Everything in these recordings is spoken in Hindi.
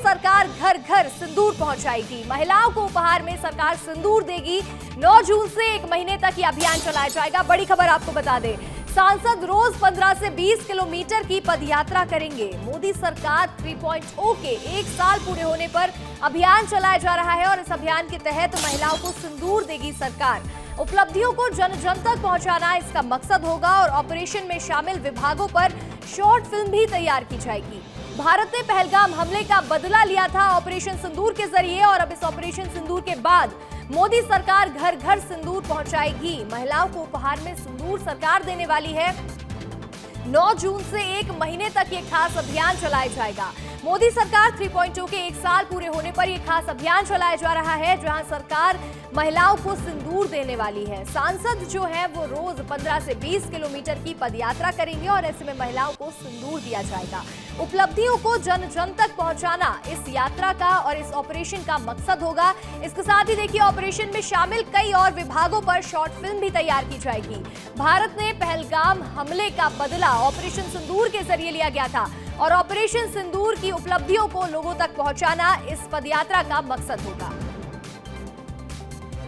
सरकार घर घर सिंदूर पहुंचाएगी। महिलाओं को उपहार में सरकार सिंदूर देगी। 9 जून से 1 महीने तक ये अभियान चलाया जाएगा। बड़ी खबर आपको बता दें, सांसद रोज 15 से 20 किलोमीटर की पदयात्रा करेंगे। मोदी सरकार 3.0 के 1 साल पूरे होने पर अभियान चलाया जा रहा है और इस अभियान के तहत महिलाओं को सिंदूर देगी सरकार। उपलब्धियों को जन जन तक पहुंचाना इसका मकसद होगा और ऑपरेशन में शामिल विभागों पर शॉर्ट फिल्म भी तैयार की जाएगी। भारत ने पहलगाम हमले का बदला लिया था ऑपरेशन सिंदूर के जरिए और अब इस ऑपरेशन सिंदूर के बाद मोदी सरकार घर घर सिंदूर पहुंचाएगी। महिलाओं को उपहार में सिंदूर सरकार देने वाली है। 9 जून से 1 महीने तक ये खास अभियान चलाया जाएगा। मोदी सरकार 3.0 के 1 साल पूरे होने पर यह खास अभियान चलाया जा रहा है, जहां सरकार महिलाओं को सिंदूर देने वाली है। सांसद जो है वो रोज 15 से 20 किलोमीटर की पदयात्रा करेंगे और ऐसे में महिलाओं को सिंदूर दिया जाएगा। उपलब्धियों को जन जन तक पहुंचाना इस यात्रा का और इस ऑपरेशन का मकसद होगा। इसके साथ ही देखिए, ऑपरेशन में शामिल कई और विभागों पर शॉर्ट फिल्म भी तैयार की जाएगी। भारत ने पहलगाम हमले का बदला ऑपरेशन सिंदूर के जरिए लिया गया था और ऑपरेशन सिंदूर की उपलब्धियों को लोगों तक पहुंचाना इस पदयात्रा का मकसद होगा।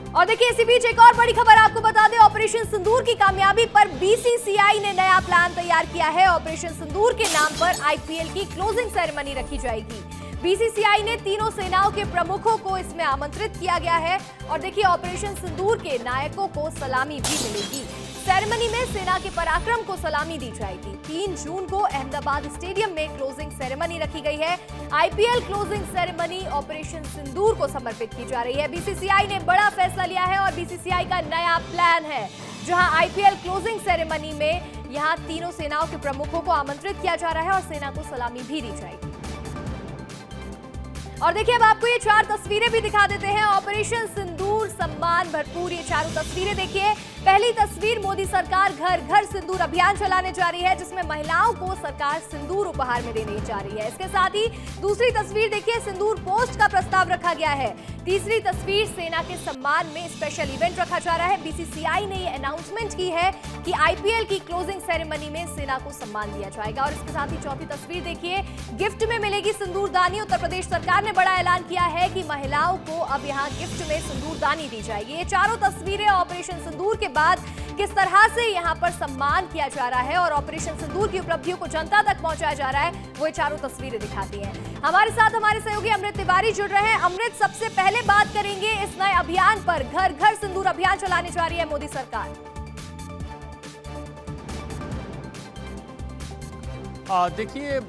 और देखिए, इसी बीच एक और बड़ी खबर आपको बता दें, ऑपरेशन सिंदूर की कामयाबी पर बीसीसीआई ने नया प्लान तैयार किया है। ऑपरेशन सिंदूर के नाम पर आईपीएल की क्लोजिंग सेरेमनी रखी जाएगी। बीसीसीआई ने तीनों सेनाओं के प्रमुखों को इसमें आमंत्रित किया गया है और देखिए, ऑपरेशन सिंदूर के नायकों को सलामी भी मिलेगी। सेरेमनी में सेना के पराक्रम को सलामी दी जाएगी। 3 जून को अहमदाबाद स्टेडियम में क्लोजिंग सेरेमनी रखी गई है। आईपीएल क्लोजिंग सेरेमनी ऑपरेशन सिंदूर को समर्पित की जा रही है। बीसीसीआई ने बड़ा फैसला लिया है और बीसीसीआई का नया प्लान है, जहां आईपीएल क्लोजिंग सेरेमनी में यहां तीनों सेनाओं के प्रमुखों को आमंत्रित किया जा रहा है और सेना को सलामी भी दी जाएगी। और देखिए, अब आपको ये 4 तस्वीरें भी दिखा देते हैं। ऑपरेशन सिंदूर सम्मान भरपूर ये चारों तस्वीरें देखिए। पहली तस्वीर, मोदी सरकार घर घर सिंदूर अभियान चलाने जा रही है, जिसमें महिलाओं को सरकार सिंदूर उपहार में देने जा रही है। इसके साथ ही दूसरी तस्वीर देखिए, सिंदूर पोस्ट का प्रस्ताव रखा गया है। तीसरी तस्वीर, सेना के सम्मान में स्पेशल इवेंट रखा जा रहा है। बीसीसीआई ने ये अनाउंसमेंट की है कि आईपीएल की क्लोजिंग सेरेमनी में सेना को सम्मान दिया जाएगा। और इसके साथ ही चौथी तस्वीर देखिए, गिफ्ट में मिलेगी सिंदूरदानी। उत्तर प्रदेश सरकार ने बड़ा ऐलान किया है कि महिलाओं को अब यहाँ गिफ्ट में सिंदूरदानी दी जाएगी। ये चारों तस्वीरें ऑपरेशन सिंदूर के बाद किस तरह से यहाँ पर सम्मान किया जा रहा है और ऑपरेशन सिंदूर की उपलब्धियों को जनता तक पहुंचाया जा रहा है, वो चारों तस्वीरें दिखाती हैं। हमारे साथ हमारे सहयोगी अमृत तिवारी जुड़ रहे हैं। अमृत, सबसे पहले बात करेंगे इस नए अभियान पर, घर घर सिंदूर अभियान चलाने जा रही है मोदी सरकार। देखिए,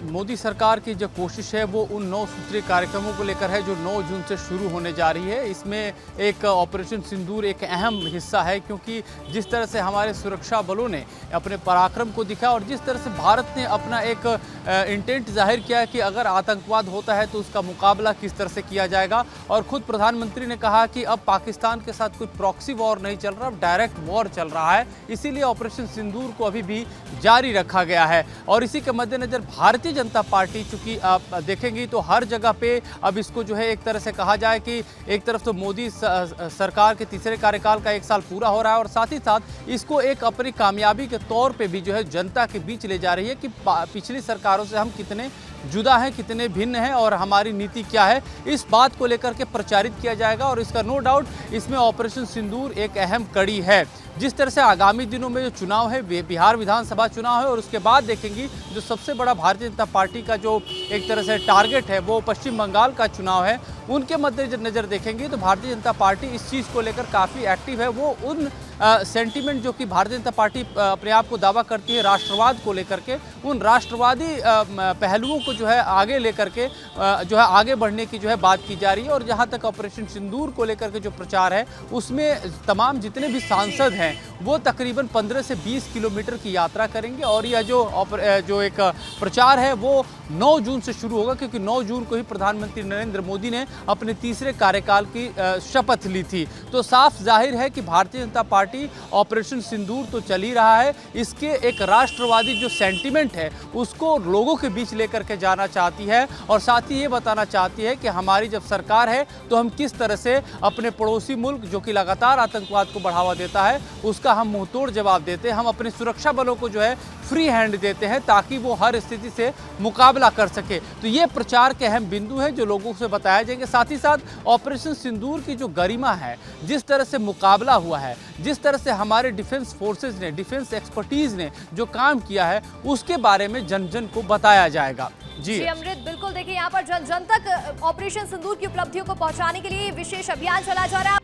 मोदी सरकार की जो कोशिश है वो उन 9 सूत्रीय कार्यक्रमों को लेकर है जो 9 जून से शुरू होने जा रही है। इसमें एक ऑपरेशन सिंदूर एक अहम हिस्सा है, क्योंकि जिस तरह से हमारे सुरक्षा बलों ने अपने पराक्रम को दिखाया और जिस तरह से भारत ने अपना एक इंटेंट जाहिर किया कि अगर आतंकवाद होता है तो उसका मुकाबला किस तरह से किया जाएगा। और खुद प्रधानमंत्री ने कहा कि अब पाकिस्तान के साथ कोई प्रॉक्सी वॉर नहीं चल रहा, अब डायरेक्ट वॉर चल रहा है, इसीलिए ऑपरेशन सिंदूर को अभी भी जारी रखा गया है। और इसी के मद्देनजर भारतीय जनता पार्टी, चूंकि आप देखेंगी तो हर जगह पे अब इसको जो है एक तरह से कहा जाए कि एक तरफ तो मोदी सरकार के तीसरे कार्यकाल का 1 साल पूरा हो रहा है और साथ ही साथ इसको एक अपनी कामयाबी के तौर पे भी जो है जनता के बीच ले जा रही है कि पिछली सरकारों से हम कितने जुदा हैं, कितने भिन्न हैं और हमारी नीति क्या है, इस बात को लेकर के प्रचारित किया जाएगा। और इसका नो डाउट इसमें ऑपरेशन सिंदूर एक अहम कड़ी है। जिस तरह से आगामी दिनों में जो चुनाव है, बिहार विधानसभा चुनाव है और उसके बाद देखेंगी जो सबसे बड़ा भारतीय जनता पार्टी का जो एक तरह से टारगेट है वो पश्चिम बंगाल का चुनाव है, उनके मद्देनजर देखेंगे तो भारतीय जनता पार्टी इस चीज़ को लेकर काफ़ी एक्टिव है। वो उन सेंटीमेंट जो कि भारतीय जनता पार्टी अपने आप को दावा करती है राष्ट्रवाद को लेकर के, उन राष्ट्रवादी पहलुओं को जो है आगे लेकर के जो है आगे बढ़ने की जो है बात की जा रही है। और जहां तक ऑपरेशन सिंदूर को लेकर के जो प्रचार है उसमें तमाम जितने भी सांसद हैं वो तकरीबन 15 से 20 किलोमीटर की यात्रा करेंगे और यह जो एक प्रचार है वो 9 जून से शुरू होगा, क्योंकि 9 जून को ही प्रधानमंत्री नरेंद्र मोदी ने अपने तीसरे कार्यकाल की शपथ ली थी। तो साफ जाहिर है कि Bharatiya Janata party party operation सिंदूर तो चल ही रहा है, इसके एक राष्ट्रवादी जो सेंटिमेंट है उसको लोगों के बीच लेकर के जाना चाहती है और साथ ही ये बताना चाहती है कि हमारी जब सरकार है तो हम किस तरह से अपने पड़ोसी मुल्क जो कि लगातार आतंकवाद को बढ़ावा देता है उसका हम मुंहतोड़ जवाब देते हैं। हम अपने सुरक्षा बलों को जो है फ्री हैंड देते हैं ताकि वो हर स्थिति से मुकाबला कर सके। तो ये प्रचार के अहम बिंदु हैं जो लोगों से बताया जाएंगे। साथ ही साथ ऑपरेशन सिंदूर की जो गरिमा है, जिस तरह से मुकाबला हुआ है, जिस तरह से हमारे डिफेंस फोर्सेज ने, डिफेंस एक्सपर्टीज ने जो काम किया है उसके बारे में जन जन को बताया जाएगा। जी अमृत, बिल्कुल देखिए यहाँ पर जन जन तक ऑपरेशन सिंदूर की उपलब्धियों को पहुंचाने के लिए विशेष अभियान चला जा रहा है।